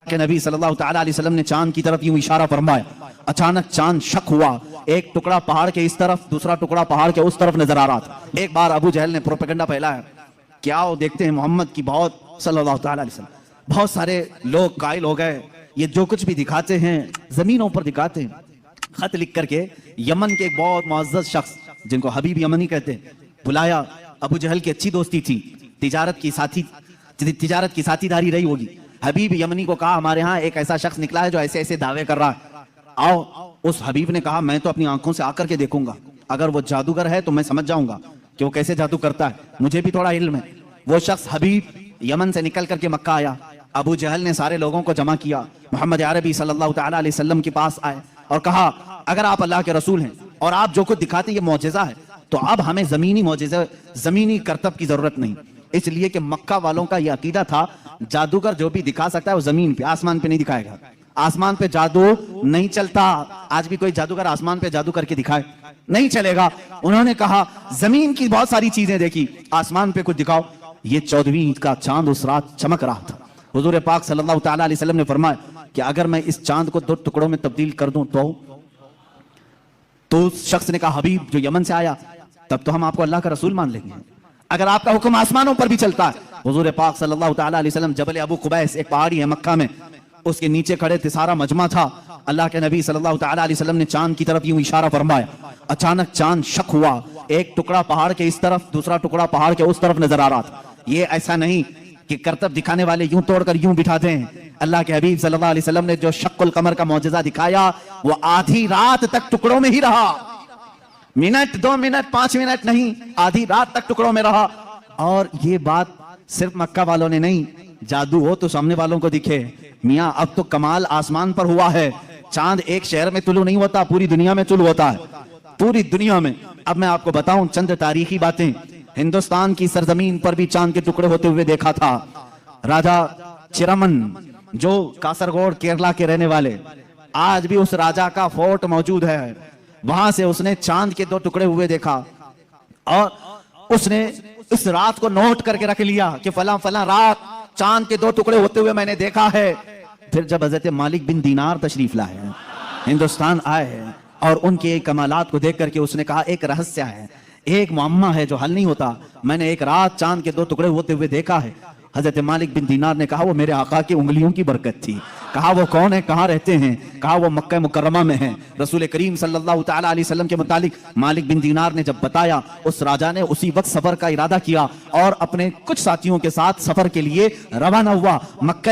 کہ نبی صلی اللہ تعالی علیہ وسلم نے چاند کی طرف یوں اشارہ فرمایا، اچانک چاند شک ہوا، ایک ٹکڑا پہاڑ کے اس طرف، دوسرا ٹکڑا پہاڑ کے اس طرف نظر آ رہا تھا۔ ایک بار ابو جہل نے پروپیگنڈا پھیلایا، کیا وہ دیکھتے ہیں محمد کی بہت صلی اللہ تعالی علیہ وسلم، بہت سارے لوگ قائل ہو گئے، یہ جو کچھ بھی دکھاتے ہیں زمینوں پر دکھاتے ہیں۔ خط لکھ کر کے یمن کے ایک بہت معزز شخص جن کو حبیب یمنی کہتے ہیں بلایا، ابو جہل کی اچھی دوستی تھی، تجارت کی ساتھی داری رہی ہوگی۔ حبیب یمنی کو کہا ہمارے ہاں ایک ایسا شخص نکلا ہے جو ایسے ایسے دعوے کر رہا ہے، آؤ۔ اس حبیب نے کہا میں تو اپنی آنکھوں سے آ کر کے دیکھوں گا، اگر وہ جادوگر ہے تو میں سمجھ جاؤں گا کہ وہ کیسے جادو کرتا ہے، مجھے بھی تھوڑا علم ہے۔ وہ شخص حبیب یمن سے نکل کر کے مکہ آیا۔ ابو جہل نے سارے لوگوں کو جمع کیا، محمد عربی صلی اللہ تعالی علیہ وسلم کے پاس آئے اور کہا اگر آپ اللہ کے رسول ہیں اور آپ جو کچھ دکھاتے یہ معجزہ ہے تو اب ہمیں زمینی معجزہ، زمینی کرتب کی ضرورت نہیں، اس لیے کہ مکہ والوں کا یہ عقیدہ تھا جادوگر جو بھی دکھا سکتا ہے وہ زمین پہ، آسمان پہ نہیں دکھائے گا، آسمان پہ جادو نہیں چلتا۔ آج بھی کوئی جادوگر آسمان پہ جادو کر کے دکھائے نہیں چلے گا۔ انہوں نے کہا زمین کی بہت ساری چیزیں دیکھی، آسمان پہ کچھ دکھاؤ۔ یہ 14ویں عید کا چاند اس رات چمک رہا تھا۔ حضور پاک صلی اللہ تعالی علیہ وسلم نے فرمایا کہ اگر میں اس چاند کو 2 ٹکڑوں میں تبدیل کر دوں تو اس شخص نے کہا حبیب جو یمن سے آیا تب تو ہم آپ کو اللہ کا رسول مان لیں گے، اگر آپ کا حکم آسمانوں پر بھی چلتا ہے۔ حضور پاک صلی اللہ تعالی علیہ وسلم جبل ابو قبیس ایک پہاڑی ہے مکہ میں، اس کے نیچے کھڑے تھے، سارا مجمع تھا۔ اللہ کے نبی صلی اللہ تعالی علیہ وسلم نے چاند کی طرف یوں اشارہ فرمایا، اچانک چاند شک ہوا، ایک ٹکڑا پہاڑ کے اس طرف، دوسرا ٹکڑا پہاڑ کے اس طرف نظر آ رہا تھا۔ یہ ایسا نہیں کہ کرتب دکھانے والے یوں توڑ کر یوں بٹھاتے ہیں۔ اللہ کے حبیب صلی اللہ علیہ وسلم نے جو شق القمر کا معجزہ دکھایا وہ آدھی رات تک ٹکڑوں میں ہی رہا، منٹ 2 منٹ 5 منٹ نہیں، آدھی رات تک ٹکڑوں میں رہا۔ اور یہ بات صرف مکہ والوں نے نہیں، جادو ہو تو سامنے والوں کو دکھے، میاں اب تو کمال آسمان پر ہوا ہے۔ چاند ایک شہر میں طلوع نہیں ہوتا، پوری دنیا میں طلوع ہوتا ہے، پوری دنیا میں۔ اب میں آپ کو بتاؤں چند تاریخی باتیں۔ ہندوستان کی سرزمین پر بھی چاند کے ٹکڑے ہوتے ہوئے دیکھا تھا۔ راجہ چرمن جو کاسرگوڑ کیرلا کے رہنے والے، آج بھی اس راجہ کا فورٹ موجود ہے، وہاں سے اس نے چاند کے 2 ٹکڑے ہوئے دیکھا اور اس نے اس رات کو نوٹ کر کے رکھ لیا کہ فلاں فلاں رات چاند کے 2 ٹکڑے ہوتے ہوئے میں نے دیکھا ہے۔ پھر جب حضرت مالک بن دینار تشریف لائے ہیں، ہندوستان آئے ہیں اور ان کے کمالات کو دیکھ کر کے اس نے کہا ایک رہسیہ ہے، ایک معمہ ہے جو حل نہیں ہوتا، میں نے ایک رات چاند کے 2 ٹکڑے ہوتے ہوئے دیکھا ہے۔ حضرت مالک بن دینار نے کہا وہ میرے آقا کی انگلیوں کی برکت تھی۔ کہا وہ کون ہے، کہاں رہتے ہیں؟ کہا وہ مکہ مکرمہ میں ہیں۔ رسول کریم صلی اللہ تعالی علیہ وسلم کے متعلق مالک بن دینار نے جب بتایا، اس راجہ نے اسی وقت سفر کا ارادہ کیا اور اپنے کچھ ساتھیوں کے ساتھ سفر کے لیے روانہ ہوا۔ مکہ